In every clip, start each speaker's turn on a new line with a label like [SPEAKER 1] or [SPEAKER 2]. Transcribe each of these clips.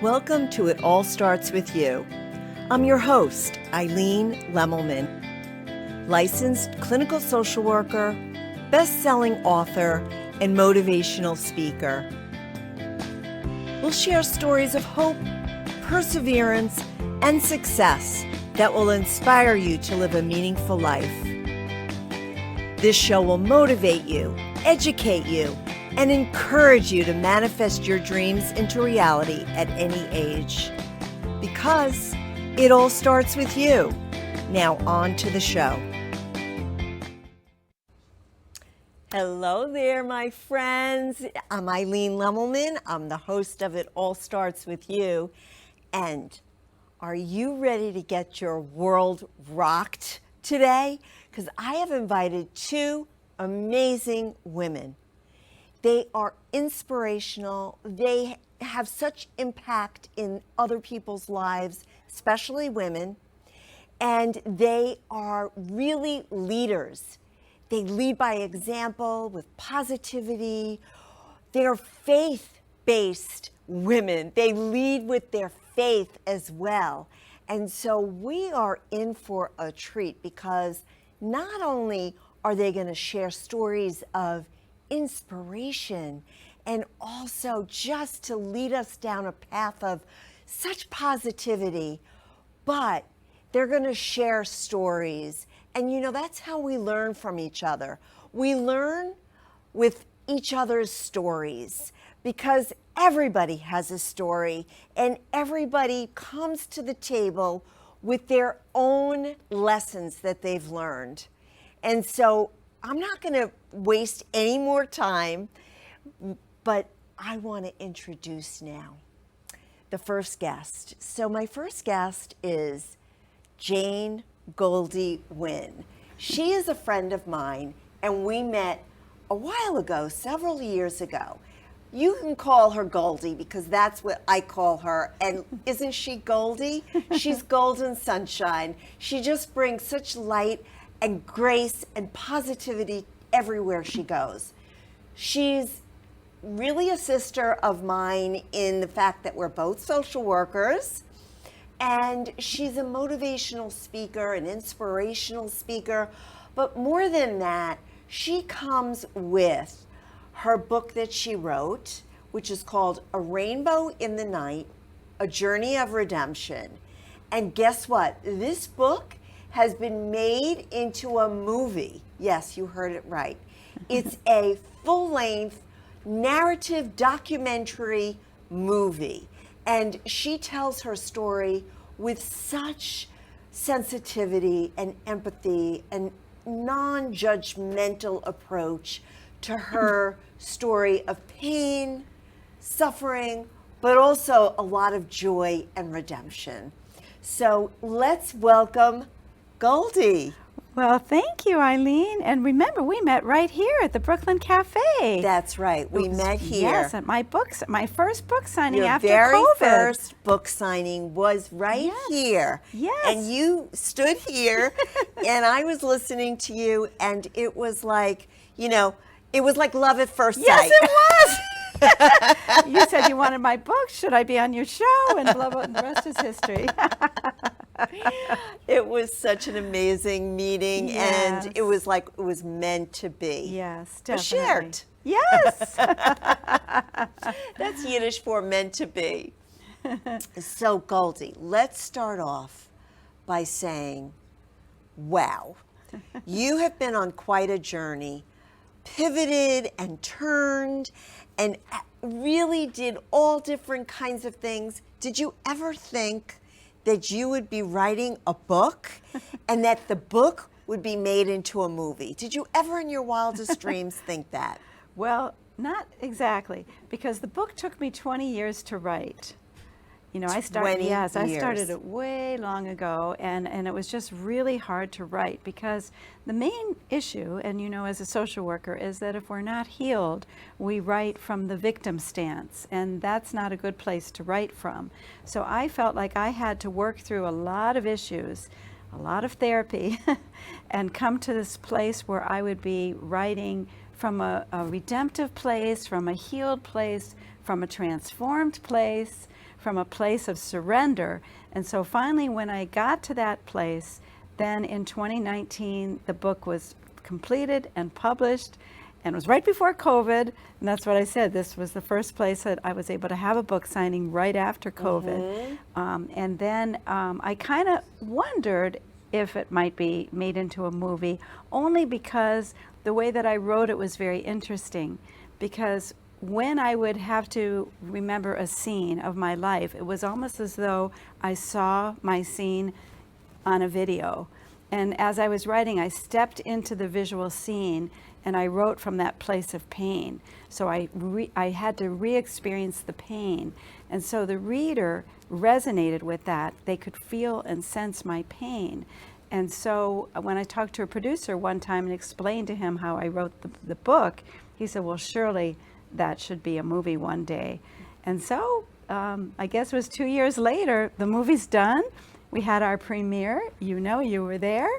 [SPEAKER 1] Welcome to It All Starts With You. I'm your host, Eileen Lemmelman, licensed clinical social worker, best-selling author, and motivational speaker. We'll share stories of hope, perseverance, and success that will inspire you to live a meaningful life. This show will motivate you, educate you, and encourage you to manifest your dreams into reality at any age. Because it all starts with you. Now on to the show. Hello there, my friends. I'm Eileen Lemmelman. I'm the host of It All Starts With You. And are you ready to get your world rocked today? Because I have invited two amazing women. They are inspirational. They have such impact in other people's lives, especially women. And they are really leaders. They lead by example with positivity. They're faith-based women. They lead with their faith as well. And so we are in for a treat because not only are they going to share stories of inspiration and also just to lead us down a path of such positivity, but they're going to share stories. And you know, that's how we learn from each other. We learn with each other's stories because everybody has a story and everybody comes to the table with their own lessons that they've learned. And so I'm not going to waste any more time, but I want to introduce now the first guest. So my first guest is Jane Goldie Winn. She is a friend of mine, and we met a while ago, several years ago. You can call her Goldie because that's what I call her. And isn't she Goldie? She's golden sunshine. She just brings such light and grace and positivity everywhere she goes. She's really a sister of mine in the fact that we're both social workers, and she's a motivational speaker, an inspirational speaker, but more than that, she comes with her book that she wrote, which is called A Rainbow in the Night, A Journey of Redemption. And guess what? This book has been made into a movie. Yes, you heard it right. It's a full-length narrative documentary movie. And she tells her story with such sensitivity and empathy and non-judgmental approach to her story of pain, suffering, but also a lot of joy and redemption. So let's welcome Goldie.
[SPEAKER 2] Well, thank you, Eileen. And remember, we met right here at the Brooklyn Cafe.
[SPEAKER 1] That's right. We met here.
[SPEAKER 2] Yes, at my first book signing
[SPEAKER 1] Your
[SPEAKER 2] after
[SPEAKER 1] very
[SPEAKER 2] COVID.
[SPEAKER 1] first book signing was right here.
[SPEAKER 2] Yes.
[SPEAKER 1] And you stood here, and I was listening to you, and it was like, you know, it was like love at first sight.
[SPEAKER 2] Yes, it was. You said you wanted my book. Should I be on your show? And blah, blah, and the rest is history.
[SPEAKER 1] It was such an amazing meeting,
[SPEAKER 2] Yes.
[SPEAKER 1] and it was like it was meant to be.
[SPEAKER 2] Yes,
[SPEAKER 1] A
[SPEAKER 2] definitely.
[SPEAKER 1] shared.
[SPEAKER 2] Yes.
[SPEAKER 1] That's Yiddish for meant to be. So, Goldie, let's start off by saying, wow, you have been on quite a journey, pivoted and turned, and really did all different kinds of things. Did you ever think that you would be writing a book and that the book would be made into a movie? Did you ever in your wildest dreams think that?
[SPEAKER 2] Well, not exactly, because the book took me 20 years to write. You know, I started it way long ago, and it was just really hard to write because the main issue, and you know, as a social worker, is that if we're not healed, we write from the victim stance, and that's not a good place to write from. So I felt like I had to work through a lot of issues, a lot of therapy, and come to this place where I would be writing from a redemptive place, from a healed place, from a transformed place, from a place of surrender. And so finally, when I got to that place, then in 2019, the book was completed and published, and it was right before COVID. And that's what I said. This was the first place that I was able to have a book signing right after COVID. And then I kind of wondered if it might be made into a movie, only because the way that I wrote it was very interesting. Because when I would have to remember a scene of my life, it was almost as though I saw my scene on a video. And as I was writing, I stepped into the visual scene and I wrote from that place of pain. So I had to re-experience the pain. And so the reader resonated with that. They could feel and sense my pain. And so when I talked to a producer one time and explained to him how I wrote the book, he said, well, surely that should be a movie one day. And so I guess it was 2 years later, the movie's done. We had our premiere, you were there,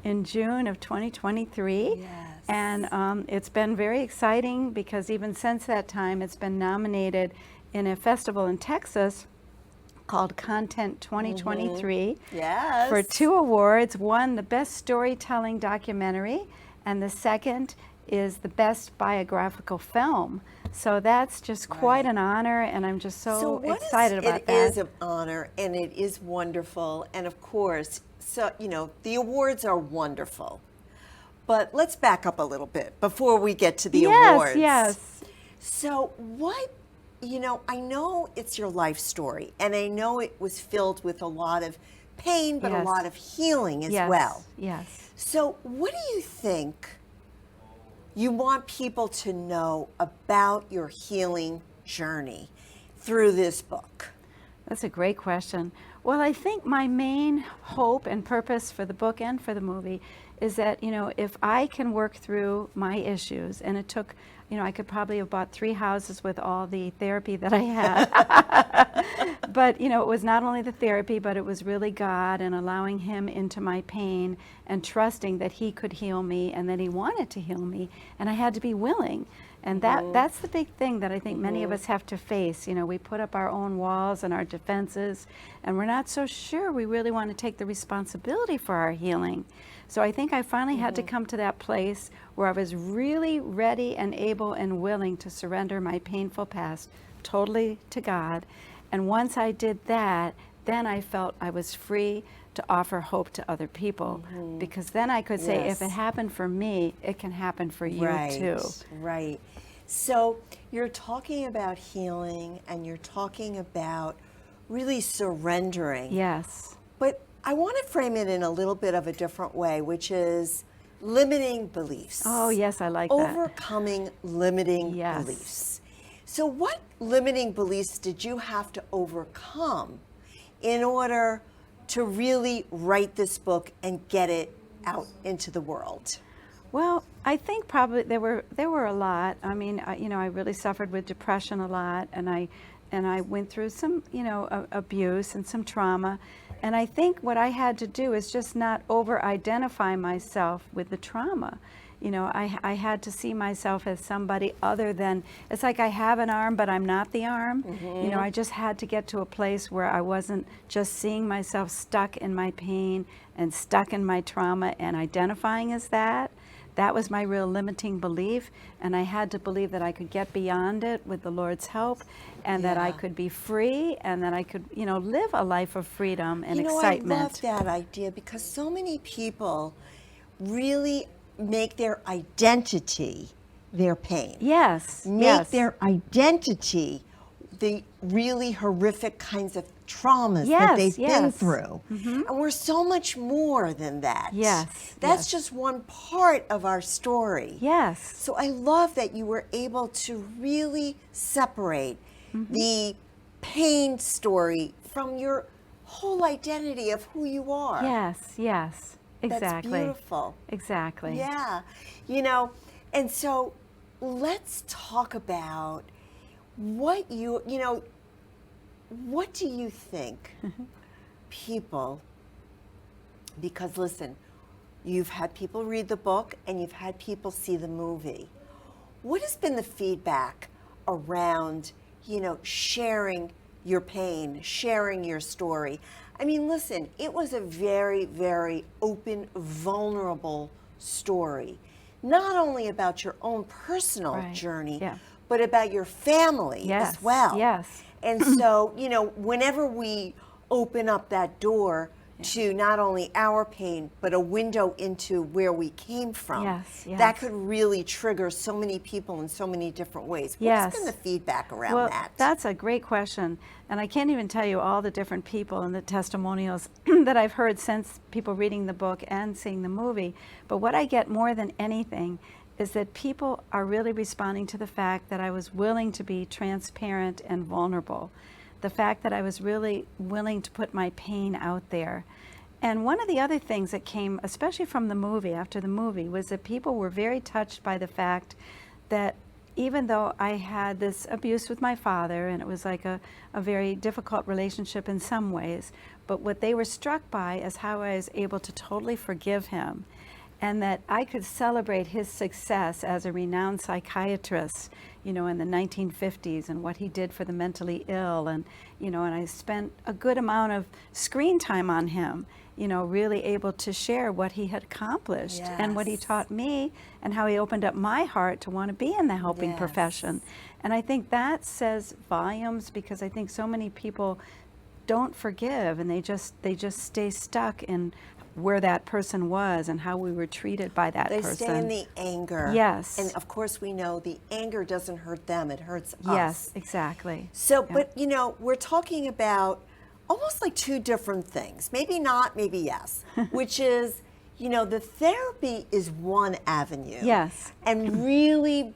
[SPEAKER 2] in June of 2023.
[SPEAKER 1] Yes.
[SPEAKER 2] And it's been very exciting because even since that time, it's been nominated in a festival in Texas called Content 2023
[SPEAKER 1] Yes.
[SPEAKER 2] for 2 awards. One, the Best Storytelling Documentary, and the second is the Best Biographical Film. So that's just quite an honor, and I'm just so excited about that.
[SPEAKER 1] It is an honor, and it is wonderful. And of course, so the awards are wonderful. But let's back up a little bit before we get to the awards.
[SPEAKER 2] Yes.
[SPEAKER 1] So what, I know it's your life story, and I know it was filled with a lot of pain, but a lot of healing as well.
[SPEAKER 2] Yes.
[SPEAKER 1] So what do you think you want people to know about your healing journey through this book?
[SPEAKER 2] That's a great question. Well, I think my main hope and purpose for the book and for the movie is that, if I can work through my issues, and it took, I could probably have bought 3 houses with all the therapy that I had. But, it was not only the therapy, but it was really God and allowing Him into my pain and trusting that He could heal me and that He wanted to heal me. And I had to be willing. And that's the big thing that I think many of us have to face. We put up our own walls and our defenses, and we're not so sure we really want to take the responsibility for our healing. So I think I finally had to come to that place where I was really ready and able and willing to surrender my painful past totally to God. And once I did that, then I felt I was free to offer hope to other people, because then I could say, if it happened for me, it can happen for you too.
[SPEAKER 1] Right. So you're talking about healing, and you're talking about really surrendering.
[SPEAKER 2] Yes.
[SPEAKER 1] But I want to frame it in a little bit of a different way, which is limiting beliefs.
[SPEAKER 2] Oh, yes, I like that.
[SPEAKER 1] Overcoming limiting beliefs. So what limiting beliefs did you have to overcome in order to really write this book and get it out into the world?
[SPEAKER 2] Well, I think probably there were a lot. I mean, I really suffered with depression a lot, and I went through some, abuse and some trauma. And I think what I had to do is just not over-identify myself with the trauma. I had to see myself as somebody other than, it's like I have an arm, but I'm not the arm. I just had to get to a place where I wasn't just seeing myself stuck in my pain and stuck in my trauma and identifying as that. That was my real limiting belief, and I had to believe that I could get beyond it with the Lord's help, and that I could be free, and that I could, live a life of freedom and excitement.
[SPEAKER 1] I love that idea, because so many people really make their identity their pain.
[SPEAKER 2] Yes.
[SPEAKER 1] Make their identity the really horrific kinds of traumas that they've been through. And we're so much more than that. That's just one part of our story. So I love that you were able to really separate the pain story from your whole identity of who you are.
[SPEAKER 2] Exactly.
[SPEAKER 1] That's beautiful.
[SPEAKER 2] Exactly.
[SPEAKER 1] Yeah. And so let's talk about what what do you think people, because listen, you've had people read the book and you've had people see the movie. What has been the feedback around, sharing your pain, sharing your story. I mean, listen, it was a very, very open, vulnerable story. Not only about your own personal journey, but about your family as well.
[SPEAKER 2] Yes.
[SPEAKER 1] And so, you know, whenever we open up that door to not only our pain, but a window into where we came from, that could really trigger so many people in so many different ways. What's been the feedback around that?
[SPEAKER 2] That's a great question. And I can't even tell you all the different people and the testimonials that I've heard since people reading the book and seeing the movie. But what I get more than anything is that people are really responding to the fact that I was willing to be transparent and vulnerable. The fact that I was really willing to put my pain out there. And one of the other things that came, especially from the movie, after the movie, was that people were very touched by the fact that even though I had this abuse with my father, and it was like a very difficult relationship in some ways, but what they were struck by is how I was able to totally forgive him, and that I could celebrate his success as a renowned psychiatrist, you know, in the 1950s, and what he did for the mentally ill, and, you know, and I spent a good amount of screen time on him, you know, really able to share what he had accomplished and what he taught me, and how he opened up my heart to want to be in the helping profession. And I think that says volumes, because I think so many people don't forgive, and they just stay stuck in where that person was and how we were treated by that person.
[SPEAKER 1] They stay in the anger.
[SPEAKER 2] Yes.
[SPEAKER 1] And of course we know the anger doesn't hurt them, it hurts us.
[SPEAKER 2] Yes, exactly.
[SPEAKER 1] So, but you know, we're talking about almost like two different things. Maybe not, maybe yes. Which is, you know, the therapy is one avenue.
[SPEAKER 2] Yes.
[SPEAKER 1] And really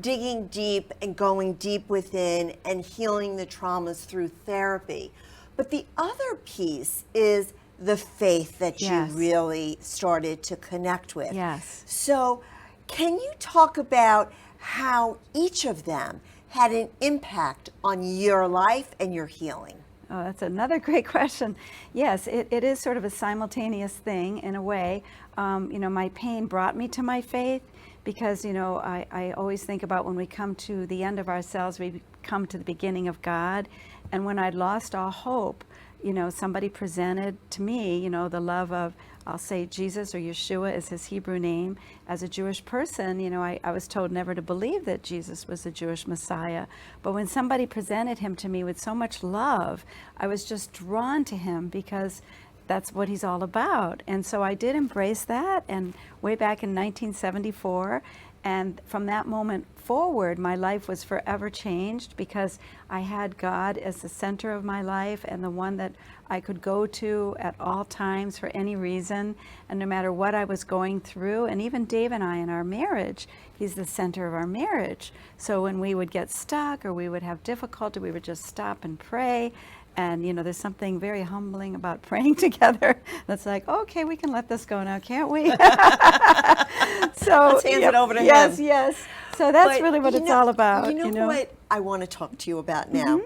[SPEAKER 1] digging deep and going deep within and healing the traumas through therapy. But the other piece is the faith that you really started to connect with.
[SPEAKER 2] Yes.
[SPEAKER 1] So can you talk about how each of them had an impact on your life and your healing?
[SPEAKER 2] Oh, that's another great question. Yes, it is sort of a simultaneous thing in a way. You know, my pain brought me to my faith, because, you know, I always think about when we come to the end of ourselves, we come to the beginning of God. And when I'd lost all hope, you know, somebody presented to me, you know, the love of, I'll say Jesus, or Yeshua is his Hebrew name. As a Jewish person, you know, I was told never to believe that Jesus was the Jewish Messiah. But when somebody presented him to me with so much love, I was just drawn to him, because that's what he's all about. And so I did embrace that, and way back in 1974, and from that moment forward, my life was forever changed, because I had God as the center of my life, and the one that I could go to at all times for any reason, and no matter what I was going through. And even Dave and I in our marriage, he's the center of our marriage. So when we would get stuck or we would have difficulty, we would just stop and pray. And, you know, there's something very humbling about praying together. That's like, okay, we can let this go now, can't we? So
[SPEAKER 1] let's hand it over to him.
[SPEAKER 2] Yes. So that's really what it's all about.
[SPEAKER 1] You know what I want to talk to you about now?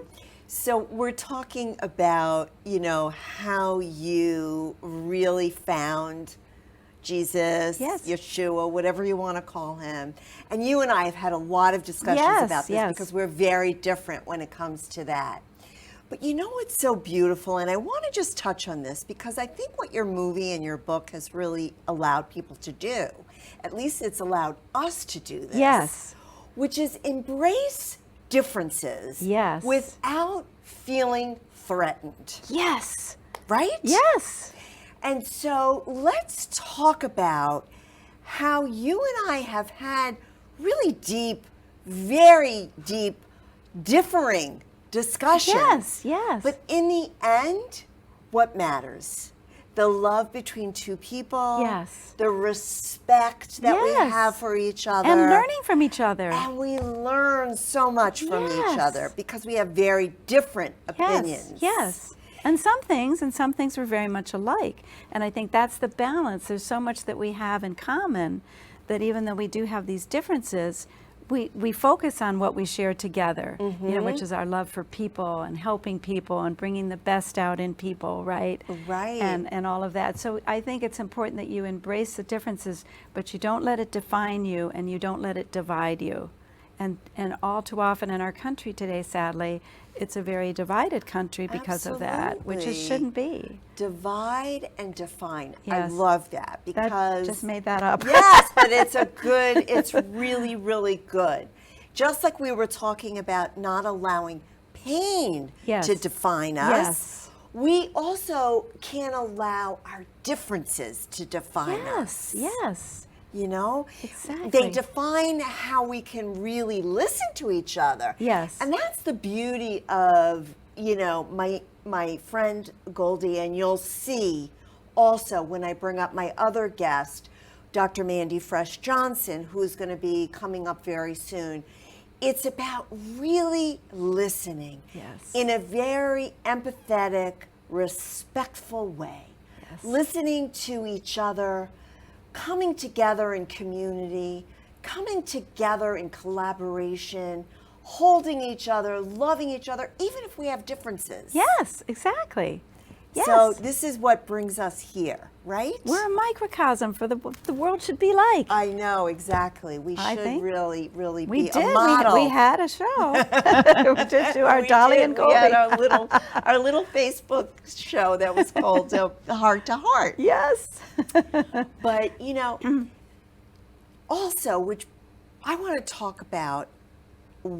[SPEAKER 1] So we're talking about, you know, how you really found Jesus, Yeshua, whatever you want to call him. And you and I have had a lot of discussions about this, because we're very different when it comes to that. But you know what's so beautiful, and I want to just touch on this, because I think what your movie and your book has really allowed people to do, at least it's allowed us to do this, which is embrace differences without feeling threatened.
[SPEAKER 2] Yes.
[SPEAKER 1] Right?
[SPEAKER 2] Yes.
[SPEAKER 1] And so let's talk about how you and I have had really deep, very deep, differing discussions.
[SPEAKER 2] Yes.
[SPEAKER 1] But in the end, what matters? The love between two people.
[SPEAKER 2] Yes.
[SPEAKER 1] The respect that we have for each other.
[SPEAKER 2] And learning from each other.
[SPEAKER 1] And we learn so much from each other, because we have very different opinions.
[SPEAKER 2] Yes. And some things were very much alike. And I think that's the balance. There's so much that we have in common, that even though we do have these differences, we focus on what we share together, you know, which is our love for people and helping people and bringing the best out in people, right?
[SPEAKER 1] Right.
[SPEAKER 2] And all of that. So I think it's important that you embrace the differences, but you don't let it define you, and you don't let it divide you. And all too often in our country today, sadly, it's a very divided country because of that, which it shouldn't be.
[SPEAKER 1] Divide and define.
[SPEAKER 2] Yes.
[SPEAKER 1] I love that because
[SPEAKER 2] Just made that up.
[SPEAKER 1] Yes, but it's really, really good. Just like we were talking about not allowing pain to define us.
[SPEAKER 2] Yes.
[SPEAKER 1] We also can't allow our differences to define us.
[SPEAKER 2] Yes.
[SPEAKER 1] You know?
[SPEAKER 2] Exactly.
[SPEAKER 1] They define how we can really listen to each other.
[SPEAKER 2] Yes.
[SPEAKER 1] And that's the beauty of, my friend Goldie, and you'll see also when I bring up my other guest, Dr. Mandy Fresh Johnson, who's going to be coming up very soon. It's about really listening in a very empathetic, respectful way.
[SPEAKER 2] Yes.
[SPEAKER 1] Listening to each other, coming together in community, coming together in collaboration, holding each other, loving each other, even if we have differences.
[SPEAKER 2] Yes, exactly. Yes.
[SPEAKER 1] So this is what brings us here, right?
[SPEAKER 2] We're a microcosm for the world should be like.
[SPEAKER 1] I know, exactly. We should really, really be a
[SPEAKER 2] did.
[SPEAKER 1] model.
[SPEAKER 2] We had a show. We did do our Dolly and Goldie.
[SPEAKER 1] We had our little Facebook show that was called Heart to Heart.
[SPEAKER 2] Yes.
[SPEAKER 1] But, also, which I want to talk about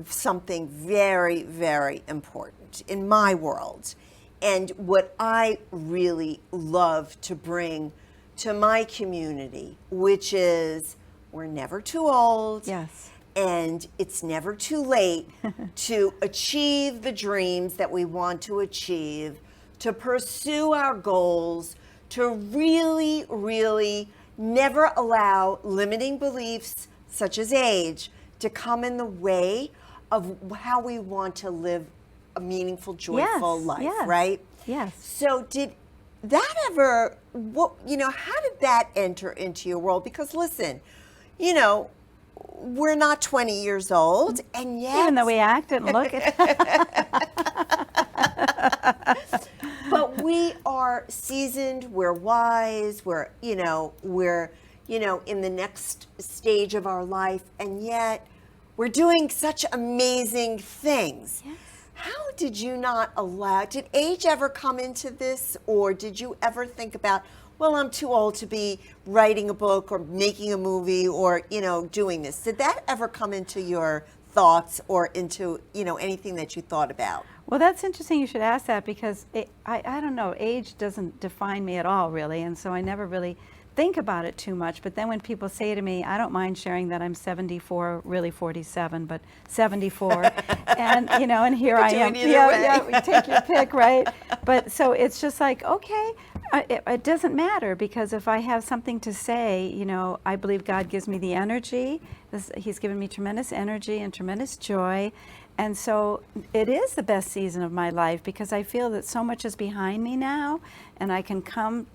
[SPEAKER 1] something very, very important in my world. And what I really love to bring to my community, which is we're never too old.
[SPEAKER 2] Yes.
[SPEAKER 1] And it's never too late to achieve the dreams that we want to achieve, to pursue our goals, to really, really never allow limiting beliefs such as age to come in the way of how we want to live a meaningful, joyful life, right?
[SPEAKER 2] Yes.
[SPEAKER 1] So did that ever, how did that enter into your world? Because listen, we're not 20 years old, and yet...
[SPEAKER 2] Even though we act and look it.
[SPEAKER 1] But we are seasoned, we're wise, we're in the next stage of our life, and yet we're doing such amazing things.
[SPEAKER 2] Yes.
[SPEAKER 1] How did you not did age ever come into this, or did you ever think about, well, I'm too old to be writing a book or making a movie or, doing this? Did that ever come into your thoughts or into, anything that you thought about?
[SPEAKER 2] Well, that's interesting you should ask that because I don't know, age doesn't define me at all, really, and so I never really think about it too much. But then when people say to me, I don't mind sharing that I'm 74, really 47, but 74, and and here I am. Yeah, we take your pick, right? But so it's just like, okay, it doesn't matter, because if I have something to say, I believe God gives me the energy. He's given me tremendous energy and tremendous joy. And so it is the best season of my life, because I feel that so much is behind me now, and I can come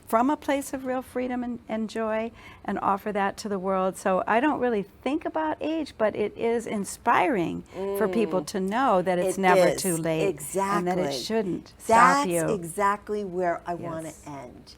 [SPEAKER 2] from a place of real freedom and joy and offer that to the world. So I don't really think about age, but it is inspiring for people to know that it's never too late.
[SPEAKER 1] Exactly.
[SPEAKER 2] And that it shouldn't stop you.
[SPEAKER 1] That's exactly where I want to end.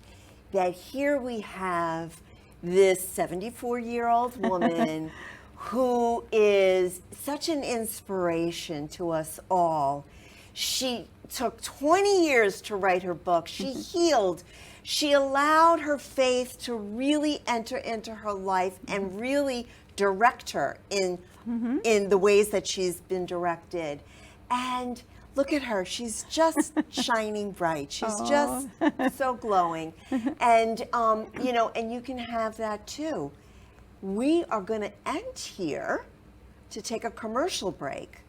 [SPEAKER 1] That here we have this 74-year-old woman who is such an inspiration to us all. She took 20 years to write her book. She healed. She allowed her faith to really enter into her life and really direct her in the ways that she's been directed. And look at her. She's just shining bright. She's just so glowing. And, and you can have that too. We are going to end here to take a commercial break.